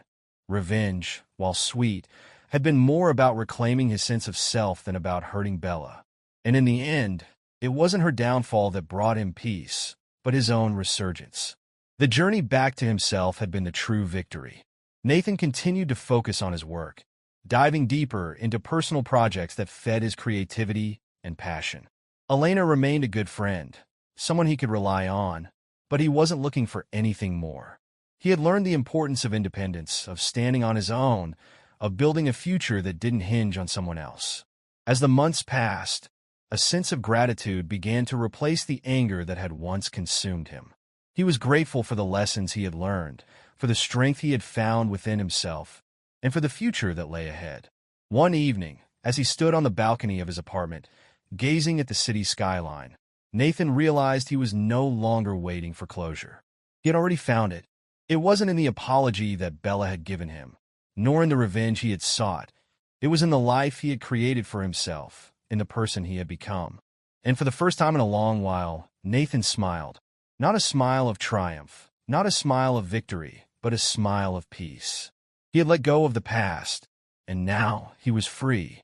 Revenge, while sweet, had been more about reclaiming his sense of self than about hurting Bella. And in the end, it wasn't her downfall that brought him peace, but his own resurgence. The journey back to himself had been the true victory. Nathan continued to focus on his work, diving deeper into personal projects that fed his creativity and passion. Elena remained a good friend, someone he could rely on, but he wasn't looking for anything more. He had learned the importance of independence, of standing on his own, of building a future that didn't hinge on someone else. As the months passed, a sense of gratitude began to replace the anger that had once consumed him. He was grateful for the lessons he had learned, for the strength he had found within himself, and for the future that lay ahead. One evening, as he stood on the balcony of his apartment, gazing at the city skyline, Nathan realized he was no longer waiting for closure. He had already found it. It wasn't in the apology that Bella had given him, nor in the revenge he had sought. It was in the life he had created for himself, in the person he had become. And for the first time in a long while, Nathan smiled. Not a smile of triumph, not a smile of victory, but a smile of peace. He had let go of the past, and now he was free.